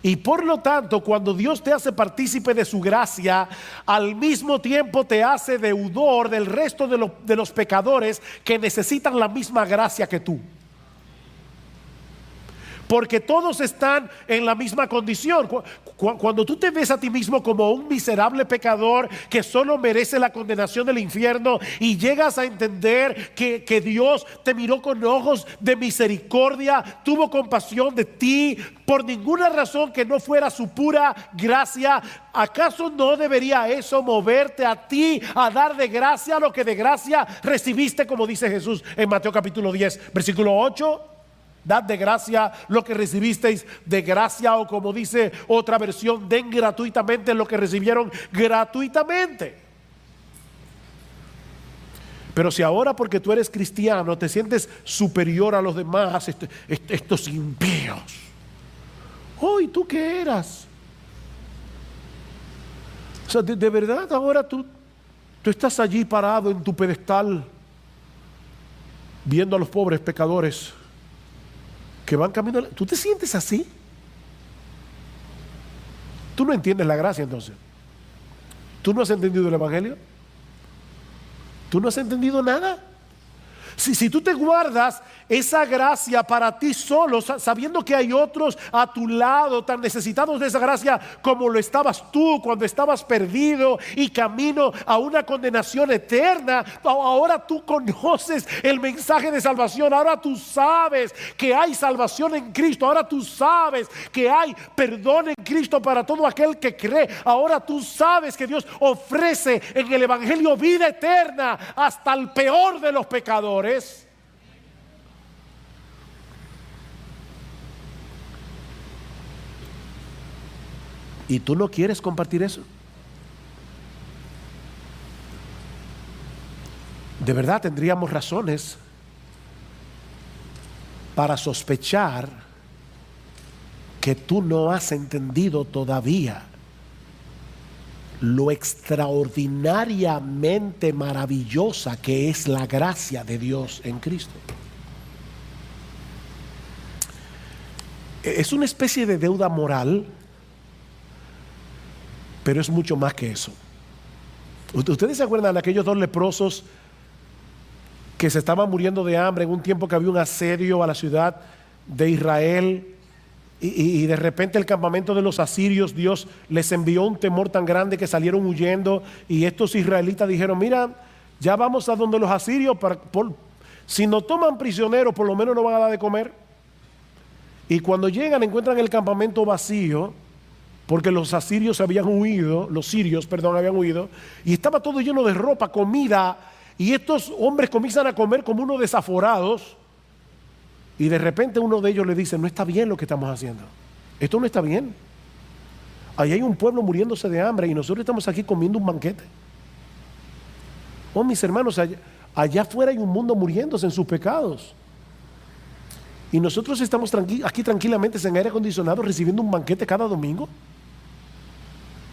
Y por lo tanto, cuando Dios te hace partícipe de su gracia, al mismo tiempo te hace deudor del resto de los pecadores que necesitan la misma gracia que tú. Porque todos están en la misma condición. Cuando tú te ves a ti mismo como un miserable pecador que solo merece la condenación del infierno, y llegas a entender que Dios te miró con ojos de misericordia, tuvo compasión de ti por ninguna razón que no fuera su pura gracia, ¿acaso no debería eso moverte a ti a dar de gracia lo que de gracia recibiste, como dice Jesús en Mateo capítulo 10 versículo 8? Dad de gracia lo que recibisteis de gracia, o como dice otra versión, den gratuitamente lo que recibieron gratuitamente. Pero si ahora, porque tú eres cristiano, te sientes superior a los demás, estos impíos, ¿y tú qué eras? O sea, de verdad ahora tú estás allí parado en tu pedestal viendo a los pobres pecadores que van camino. ¿Tú te sientes así? Tú no entiendes la gracia entonces. ¿Tú no has entendido el evangelio? ¿Tú no has entendido nada? Si tú te guardas esa gracia para ti solo, sabiendo que hay otros a tu lado tan necesitados de esa gracia como lo estabas tú cuando estabas perdido y camino a una condenación eterna, ahora tú conoces el mensaje de salvación. Ahora tú sabes que hay salvación en Cristo. Ahora tú sabes que hay perdón en Cristo para todo aquel que cree. Ahora tú sabes que Dios ofrece en el evangelio vida eterna hasta el peor de los pecadores. ¿Y tú no quieres compartir eso? De verdad tendríamos razones para sospechar que tú no has entendido todavía lo extraordinariamente maravillosa que es la gracia de Dios en Cristo. Es una especie de deuda moral, pero es mucho más que eso. ¿Ustedes se acuerdan de aquellos dos leprosos que se estaban muriendo de hambre en un tiempo que había un asedio a la ciudad de Israel? Y de repente el campamento de los asirios, Dios les envió un temor tan grande que salieron huyendo, y estos israelitas dijeron: mira, ya vamos a donde los asirios, si nos toman prisioneros por lo menos nos van a dar de comer. Y cuando llegan encuentran el campamento vacío, porque los asirios habían huido, los sirios, perdón, habían huido, y estaba todo lleno de ropa, comida, y estos hombres comienzan a comer como unos desaforados. Y de repente uno de ellos le dice: no está bien lo que estamos haciendo, esto no está bien. Ahí hay un pueblo muriéndose de hambre y nosotros estamos aquí comiendo un banquete. Oh, mis hermanos, allá afuera hay un mundo muriéndose en sus pecados, y nosotros estamos aquí tranquilamente en aire acondicionado recibiendo un banquete cada domingo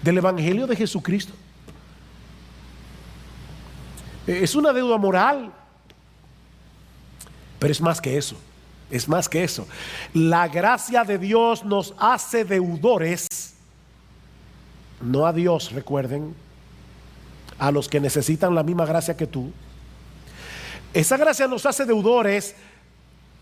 del Evangelio de Jesucristo. Es una deuda moral, pero es más que eso. Es más que eso. La gracia de Dios nos hace deudores, no a Dios, recuerden, a los que necesitan la misma gracia que tú. Esa gracia nos hace deudores,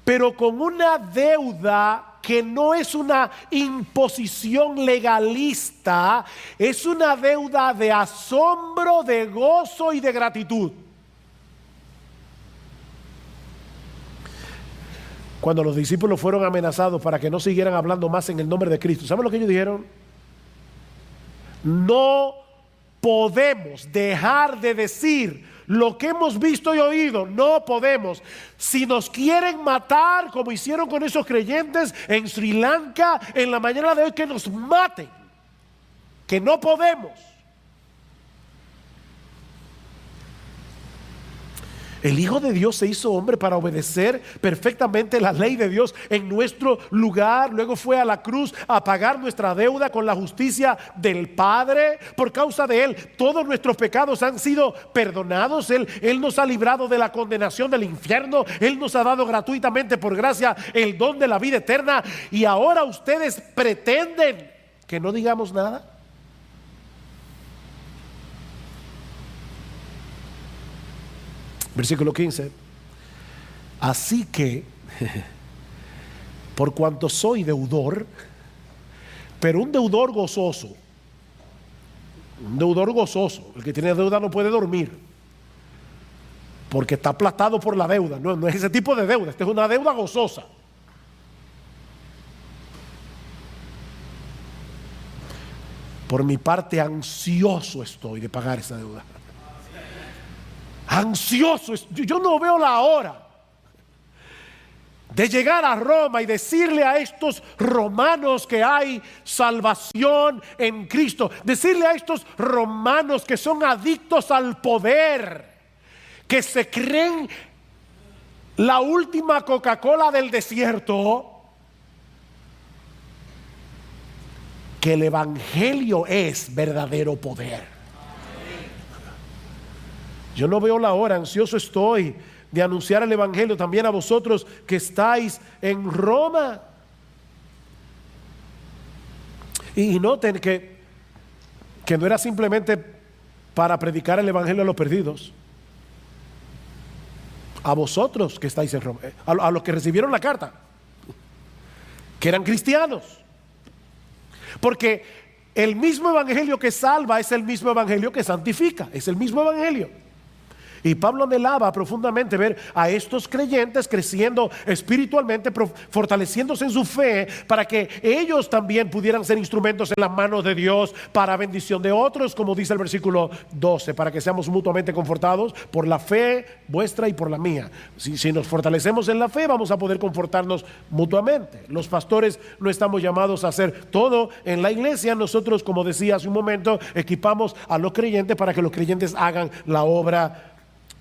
pero con una deuda que no es una imposición legalista, es una deuda de asombro, de gozo y de gratitud. Cuando los discípulos fueron amenazados para que no siguieran hablando más en el nombre de Cristo, ¿saben lo que ellos dijeron? No podemos dejar de decir lo que hemos visto y oído. No podemos. Si nos quieren matar, como hicieron con esos creyentes en Sri Lanka en la mañana de hoy, que nos maten, que no podemos. El Hijo de Dios se hizo hombre para obedecer perfectamente la ley de Dios en nuestro lugar. Luego fue a la cruz a pagar nuestra deuda con la justicia del Padre. Por causa de Él, todos nuestros pecados han sido perdonados. Él nos ha librado de la condenación del infierno. Él nos ha dado gratuitamente por gracia el don de la vida eterna. Y ahora ustedes pretenden que no digamos nada. Versículo 15. Así que, por cuanto soy deudor, pero un deudor gozoso, el que tiene deuda no puede dormir, porque está aplastado por la deuda. No es ese tipo de deuda, esta es una deuda gozosa. Por mi parte, ansioso estoy de pagar esa deuda. Ansioso, yo no veo la hora de llegar a Roma y decirle a estos romanos que hay salvación en Cristo, decirle a estos romanos que son adictos al poder, que se creen la última Coca-Cola del desierto, que el Evangelio es verdadero poder. Yo no veo la hora, ansioso estoy de anunciar el Evangelio también a vosotros que estáis en Roma. Y noten que no era simplemente para predicar el Evangelio a los perdidos. A vosotros que estáis en Roma, a los que recibieron la carta, que eran cristianos. Porque el mismo Evangelio que salva es el mismo Evangelio que santifica, es el mismo Evangelio. Y Pablo anhelaba profundamente ver a estos creyentes creciendo espiritualmente, fortaleciéndose en su fe, para que ellos también pudieran ser instrumentos en las manos de Dios para bendición de otros, como dice el versículo 12, para que seamos mutuamente confortados por la fe vuestra y por la mía. Si nos fortalecemos en la fe, vamos a poder confortarnos mutuamente. Los pastores no estamos llamados a hacer todo en la iglesia. Nosotros, como decía hace un momento, equipamos a los creyentes para que los creyentes hagan la obra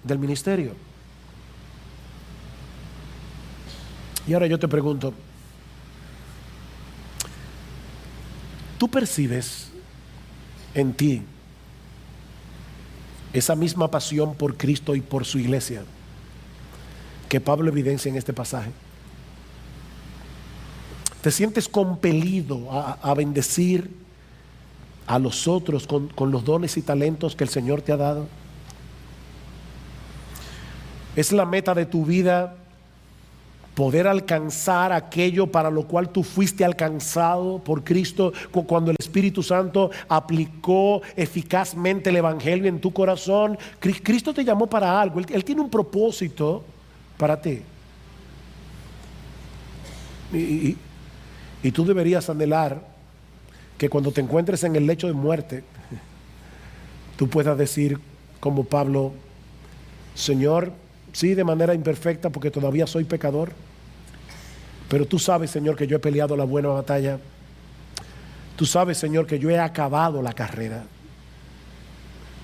del ministerio. Y ahora yo te pregunto, ¿tú percibes en ti esa misma pasión por Cristo y por su iglesia que Pablo evidencia en este pasaje. Te sientes compelido a bendecir a los otros con los dones y talentos que el Señor te ha dado. Es la meta de tu vida poder alcanzar aquello para lo cual tú fuiste alcanzado por Cristo cuando el Espíritu Santo aplicó eficazmente el Evangelio en tu corazón. Cristo te llamó para algo. Él tiene un propósito para ti. Y tú deberías anhelar que cuando te encuentres en el lecho de muerte, tú puedas decir como Pablo: Señor, sí, de manera imperfecta, porque todavía soy pecador, pero tú sabes, Señor, que yo he peleado la buena batalla. Tú sabes, Señor, que yo he acabado la carrera.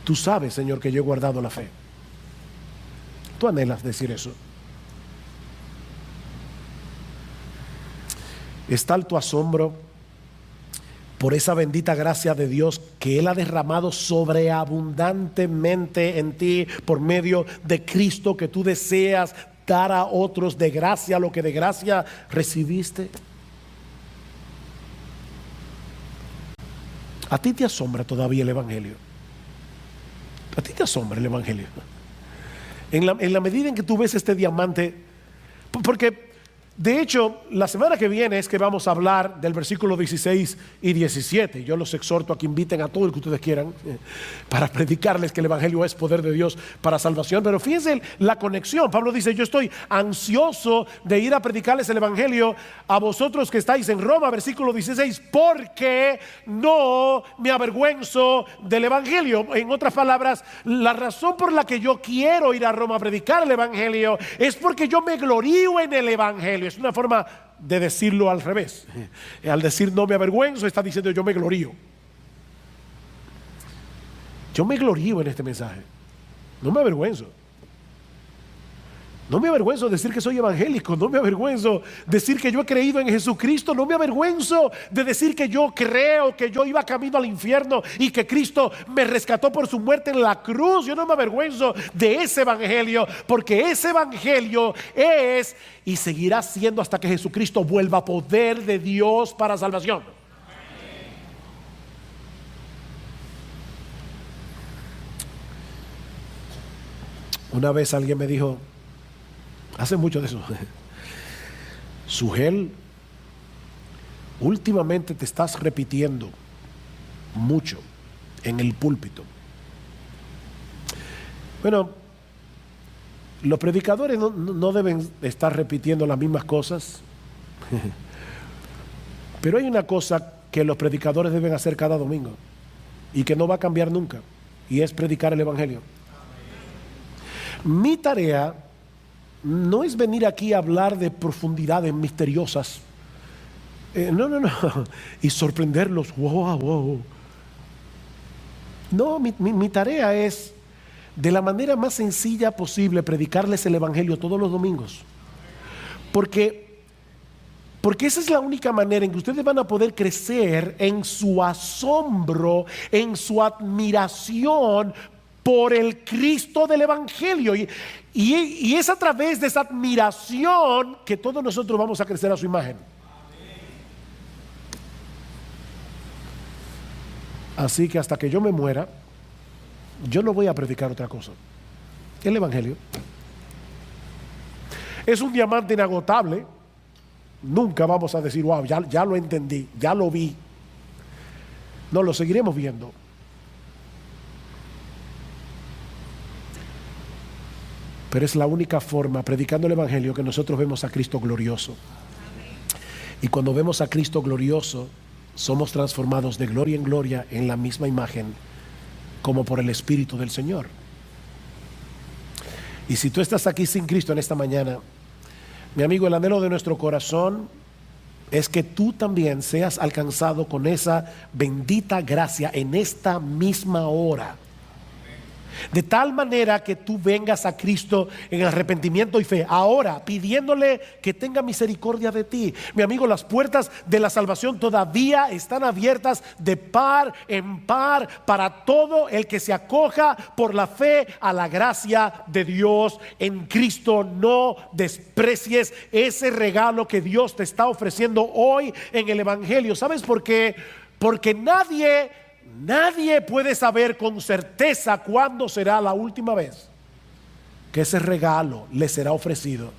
Tú sabes, Señor, que yo he guardado la fe. Tú anhelas decir eso. Es tal tu asombro por esa bendita gracia de Dios que Él ha derramado sobreabundantemente en ti por medio de Cristo, que tú deseas dar a otros de gracia lo que de gracia recibiste. A ti te asombra todavía el Evangelio. A ti te asombra el Evangelio. En la medida en que tú ves este diamante, porque de hecho, la semana que viene es que vamos a hablar del versículo 16 y 17. Yo los exhorto a que inviten a todo el que ustedes quieran para predicarles que el Evangelio es poder de Dios para salvación. Pero fíjense la conexión. Pablo dice: yo estoy ansioso de ir a predicarles el Evangelio a vosotros que estáis en Roma, versículo 16, porque no me avergüenzo del Evangelio. En otras palabras, la razón por la que yo quiero ir a Roma a predicar el Evangelio es porque yo me glorío en el Evangelio. Es una forma de decirlo al revés. Al decir no me avergüenzo, está diciendo yo me glorío. Yo me glorío en este mensaje. No me avergüenzo. No me avergüenzo de decir que soy evangélico. No me avergüenzo de decir que yo he creído en Jesucristo. No me avergüenzo de decir que yo creo que yo iba camino al infierno y que Cristo me rescató por su muerte en la cruz. Yo no me avergüenzo de ese evangelio, porque ese evangelio es y seguirá siendo hasta que Jesucristo vuelva, poder de Dios para salvación. Una vez alguien me dijo, hace mucho de eso: Sugel, últimamente te estás repitiendo mucho en el púlpito. Bueno, los predicadores no deben estar repitiendo las mismas cosas, pero hay una cosa que los predicadores deben hacer cada domingo y que no va a cambiar nunca, y es predicar el Evangelio. Mi tarea no es venir aquí a hablar de profundidades misteriosas. No. Y sorprenderlos. Wow. No, mi tarea es, de la manera más sencilla posible, predicarles el Evangelio todos los domingos. Porque esa es la única manera en que ustedes van a poder crecer en su asombro, en su admiración por el Cristo del Evangelio. Y es a través de esa admiración que todos nosotros vamos a crecer a su imagen. Así que hasta que yo me muera, yo no voy a predicar otra cosa. El Evangelio es un diamante inagotable. Nunca vamos a decir, wow, ya lo entendí, ya lo vi. No, lo seguiremos viendo. Pero es la única forma, predicando el Evangelio, que nosotros vemos a Cristo glorioso. Y cuando vemos a Cristo glorioso, somos transformados de gloria en gloria en la misma imagen, como por el Espíritu del Señor. Y si tú estás aquí sin Cristo en esta mañana, mi amigo, el anhelo de nuestro corazón es que tú también seas alcanzado con esa bendita gracia en esta misma hora. De tal manera que tú vengas a Cristo en arrepentimiento y fe, ahora pidiéndole que tenga misericordia de ti. Mi amigo, las puertas de la salvación todavía están abiertas de par en par para todo el que se acoja por la fe a la gracia de Dios en Cristo. No desprecies ese regalo que Dios te está ofreciendo hoy en el Evangelio. ¿Sabes por qué? Porque nadie puede saber con certeza cuándo será la última vez que ese regalo le será ofrecido.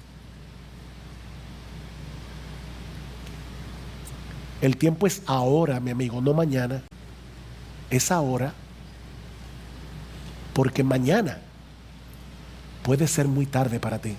El tiempo es ahora, mi amigo, no mañana. Es ahora, porque mañana puede ser muy tarde para ti.